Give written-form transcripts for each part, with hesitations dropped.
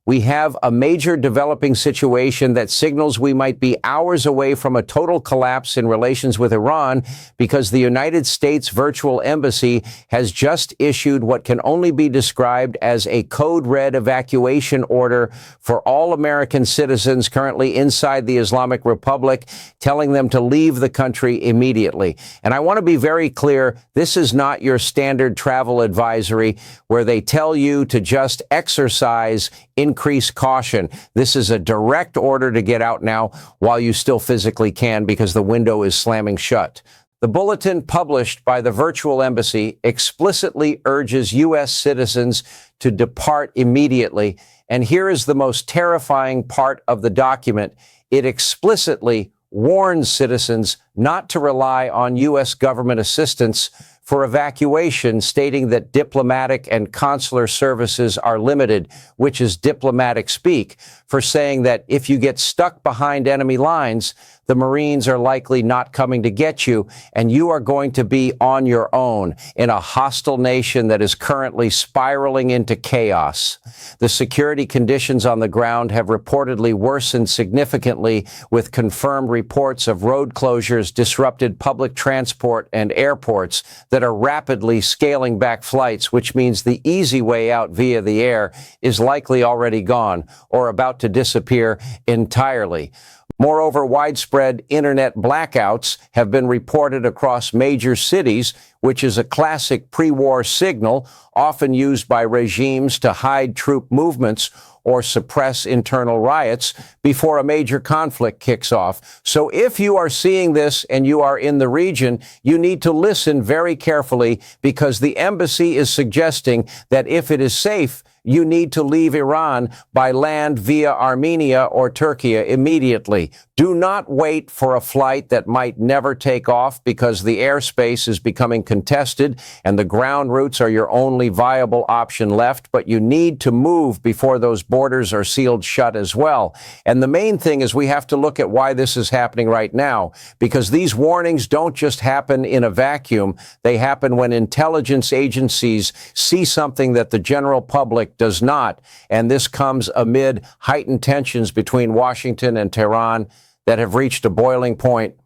We have a major developing situation that signals we might be hours away from a total collapse in relations with Iran because the United States virtual embassy has just issued what can only be described as a code red evacuation order for all American citizens currently inside the Islamic Republic, telling them to leave the country immediately. And I want to be very clear, this is not your standard travel advisory where they tell you to just exercise increase caution. This is a direct order to get out now while you still physically can because the window is slamming shut. The bulletin published by the virtual embassy explicitly urges U.S. citizens to depart immediately. And here is the most terrifying part of the document. It explicitly warns citizens not to rely on U.S. government assistance for evacuation, stating that diplomatic and consular services are limited, which is diplomatic speak for saying that if you get stuck behind enemy lines, the Marines are likely not coming to get you, and you are going to be on your own in a hostile nation that is currently spiraling into chaos. The security conditions on the ground have reportedly worsened significantly, with confirmed reports of road closures, disrupted public transport, and airports that are rapidly scaling back flights, which means the easy way out via the air is likely already gone or about to disappear entirely. Moreover, widespread internet blackouts have been reported across major cities, which is a classic pre-war signal often used by regimes to hide troop movements or suppress internal riots before a major conflict kicks off. So if you are seeing this and you are in the region, you need to listen very carefully because the embassy is suggesting that if it is safe, you need to leave Iran by land via Armenia or Türkiye immediately. Do not wait for a flight that might never take off because the airspace is becoming contested and the ground routes are your only viable option left, but you need to move before those borders are sealed shut as well. And the main thing is we have to look at why this is happening right now, because these warnings don't just happen in a vacuum. They happen when intelligence agencies see something that the general public does not. And this comes amid heightened tensions between Washington and Tehran that have reached a boiling point.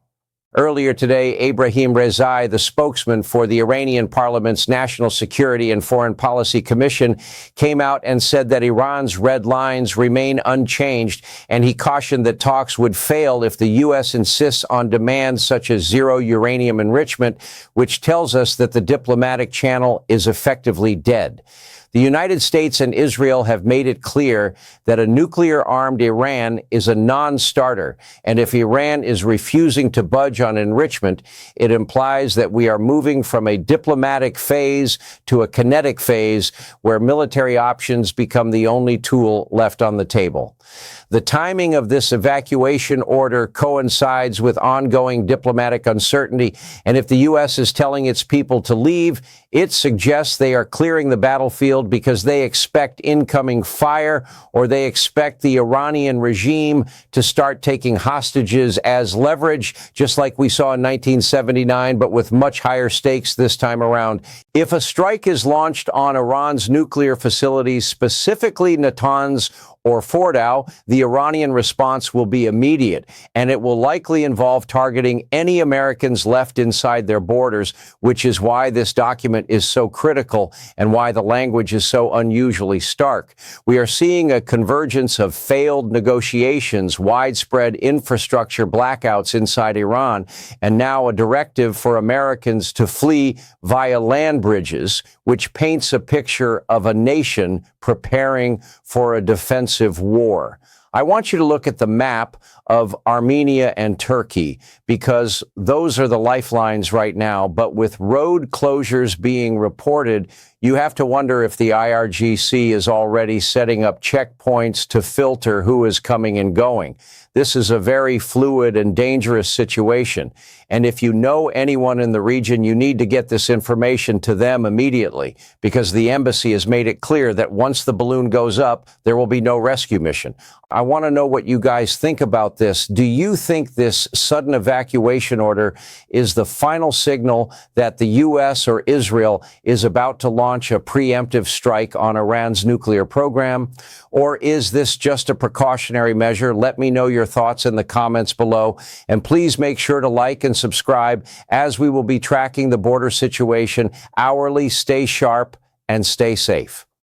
Earlier today, Ebrahim Rezai, the spokesman for the Iranian Parliament's National Security and Foreign Policy Commission, came out and said that Iran's red lines remain unchanged, and he cautioned that talks would fail if the U.S. insists on demands such as zero uranium enrichment, which tells us that the diplomatic channel is effectively dead. The United States and Israel have made it clear that a nuclear-armed Iran is a non-starter, and if Iran is refusing to budge on enrichment, it implies that we are moving from a diplomatic phase to a kinetic phase where military options become the only tool left on the table. The timing of this evacuation order coincides with ongoing diplomatic uncertainty, and if the U.S. is telling its people to leave, it suggests they are clearing the battlefield because they expect incoming fire or they expect the Iranian regime to start taking hostages as leverage, just like we saw in 1979, but with much higher stakes this time around. If a strike is launched on Iran's nuclear facilities, specifically Natanz or Fordow, the Iranian response will be immediate, and it will likely involve targeting any Americans left inside their borders, which is why this document is so critical and why the language is so unusually stark. We are seeing a convergence of failed negotiations, widespread infrastructure blackouts inside Iran, and now a directive for Americans to flee via land bridges, which paints a picture of a nation preparing for a defensive war. I want you to look at the map of Armenia and Turkey because those are the lifelines right now. But with road closures being reported, you have to wonder if the IRGC is already setting up checkpoints to filter who is coming and going. This is a very fluid and dangerous situation. And if you know anyone in the region, you need to get this information to them immediately because the embassy has made it clear that once the balloon goes up, there will be no rescue mission. I want to know what you guys think about this. Do you think this sudden evacuation order is the final signal that the U.S. or Israel is about to launch launch a preemptive strike on Iran's nuclear program? Or is this just a precautionary measure? Let me know your thoughts in the comments below. And please make sure to like and subscribe, as we will be tracking the border situation hourly. Stay sharp and stay safe.